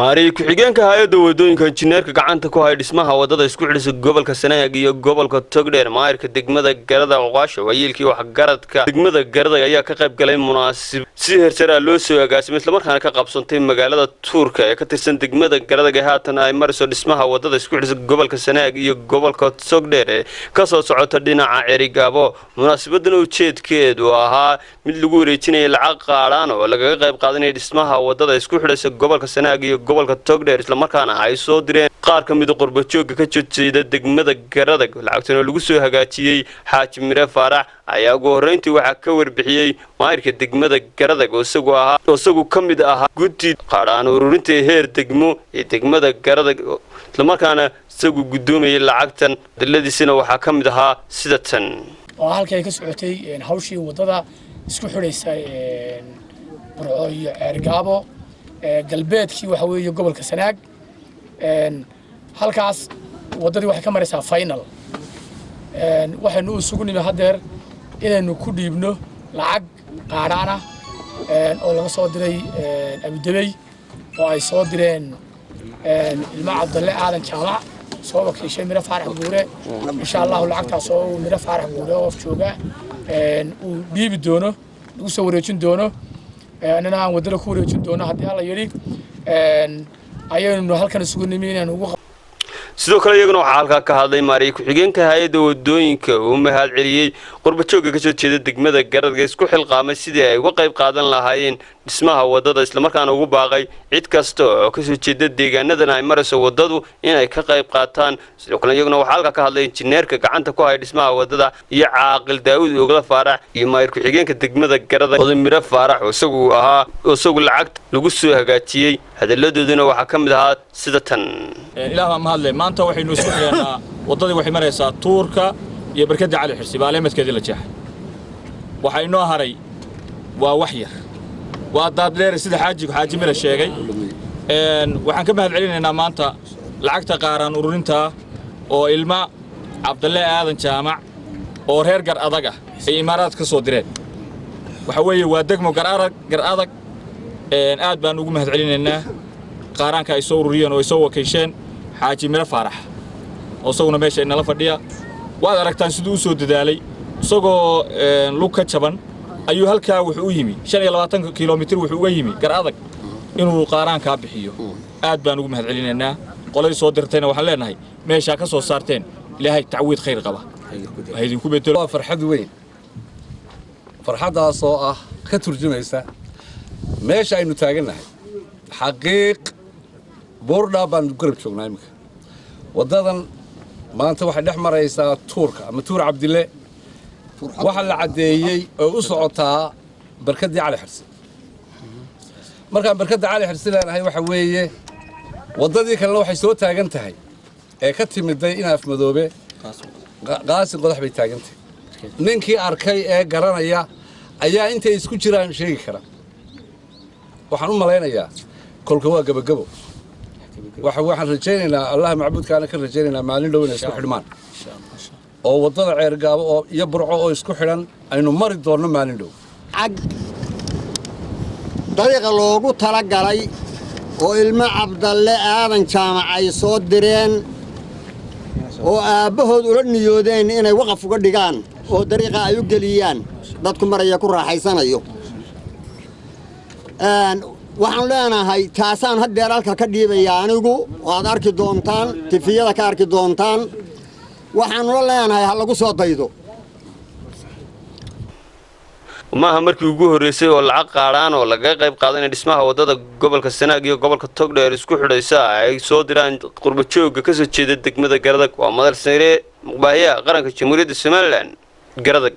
maari ku-xigeenka hay'adda wadooyinka injineerka gacanta ku haya dhismaha wadada isku xidhisa gobolka Sanaag iyo gobolka Togdheer maayirka degmada Garada Oqaasho waayilkii wax garadka degmada Garada ayaa ka qayb galay munaasabad si heersara loo soo agaasimay isla markaana ka qabsantay magaalada Tuurka ee ka tirsan degmada Garada ee haatan ay mariso dhismaha wadada isku xidhisa gobolka Sanaag iyo gobolka Togdheer ka soo socota dhinaca Cerigabo munaasabadan ujeedkeedu ahaa mid lagu wareejinay lacag qaadaan oo laga qayb qaadanay dhismaha wadada isku xidhisa gobolka Sanaag iyo gobolka Togdheer isla markaana ay soo direen qaar ka mid ah qurbajooga ka jeedada degmada Garada lacagtan oo lagu soo hagaajiyay Xaaji Mire Faarax ayaa ugu horeyntii waxa ka warbixiyay maayirka degmada Garada oo isagu ka mid ah guddi qaadaan ururinta heer degmo ee degmada Garada isla markaana isagu gudoomiyay lacagtan daladiisina waxa ka mid ahaa sida tan oo halkay ka socotay hawshii wadada isku xidhaysa Burco iyo Cerigabo galbeedkii waxa weeye gobolka Sanaag halkaas wadadii waxay ka maraysaa final waxaanu isugu nimid hadeer inaynu ku dhiibno lacag qaadana oo laga soo diray Abu Dhabi oo ay soo direen ilma Cabdalle Aadan Jaamac soo wakiishay Mire Faarax Guure insha Allah lacagtaas oo Mire Faarax Guure oo jooga uu dhiibi doono lagu soo wareejin doono anana aan wadada ku wareejin doono hadii la yiri ayaynu halkan isugu nimeeyeen ugu sidoo kale iyaguna waxa halka ka hadlay maari ku-xigeenka hay'adda wadooyinka oo mahad celiyay qurbajooga ka soo jeeda degmada Garada isku xilqaamay sidii ay uga qayb qaadan lahaayeen dhismaha wadada isla markaana ugu baaqay cid kasta oo ka soo jeeda deegaanadan ay marayso wadadu inay ka qayb qaataan sidoo kale iyaguna waxa halka ka hadlay injineerka gacanta ku haya dhismaha wadada iyo Caaqil Daawud Ogla Faarax iyo maayir ku-xigeenka degmada Garada oo Mire Faarax oo isagu lacag lagu soo hagaajiyay hadaladooduna waxa ka mid ahaa sida tan ilaaha ma hadlay maanta waxaynu isku xirnaa wadadii waxay maraysaa Tuurka iyo barkada Cali Xirsi baaleemadkeedii la jeexay waxa inoo haray waa wax yar waa dad dheer sida Xaaji Mire sheegay waxaan ka mahad celinaynaa maanta lacagta qaaraan ururinta oo ilma Cabdalle Aadan Jaamac oo reer gar adag ah ay imaaraad ka soo direen waxa weeye waa degmo gar adag aad baan ugu mahad celinaynaa qaaraanka ay soo ururiyeen oo ay soo wakiisheen Xaaji Mire Faarax oo isaguna meesha inala fadhiya waad aragtaan sidoo uu soo dadaalay isagoo lug ka jaban ayuu halkaa wuxuu u yimi 25 kiiloomitir wuxuu uga yimi gar adag inuu qaaraanka bixiyo aad baan ugu mahad celinaynaa qolay soo dirtayna waxaan leenahay meesha ka soo saarteen ilaahay tacwiid khayr qaba hay'adin ku beddelo farxad weyn farxadaas oo ah ka turjumaysa meesha aynu taaganahay xaqiiq boorda baan garab joognaa imika wadadan maanta waxay dhex maraysaa Tuurka ama Tuur Cabdille waxa la cadeeyay oo u socotaa barkadii Cali Xirsi markaan barkada Cali Xirsi leenahay waxa weeye wadadii kale waxay soo taagan tahay ee ka timiday in Afmadoobe qaasi qodax bay taagantahay ninkii arkay ee garanaya ayaa intay isku jiraan sheegi kara waxaan u maleynayaa kolka waa gabagabo waxaan rajaynaynaa Allah macbuudkaana ka rajaynaynaa maalin dhow inay isku xidhmaan oo wadada Cerigabo oo iyo Burco oo isku xidhan aynu mari doono maalin dhow dariiqa loogu tala galay oo ilma Cabdalle Aadan Jaamac ay soo direen oo aabahood ula niyoodeen inay waqaf uga dhigaan oo dariiqa ay u geliyaan dadku maraya ku raaxaysanayo waxaan leenahay taasaan hadeer halka ka dhiibaya anigu waad arki doontaan tifiyada ka arki doontaan waxaan leenahay ha lagu soo daydo maaha markii ugu horeysay oo lacag qaadaan oo laga qayb qaadanay dhismaha wadada gobolka Sanaag iyo gobolka Togdheer isku xidhaysa ay soo diraan qurbajooga ka soo jeeda degmada Garada waa madal sare muqbaahiya qaranka Jamhuuriyadda Soomaaliland Garada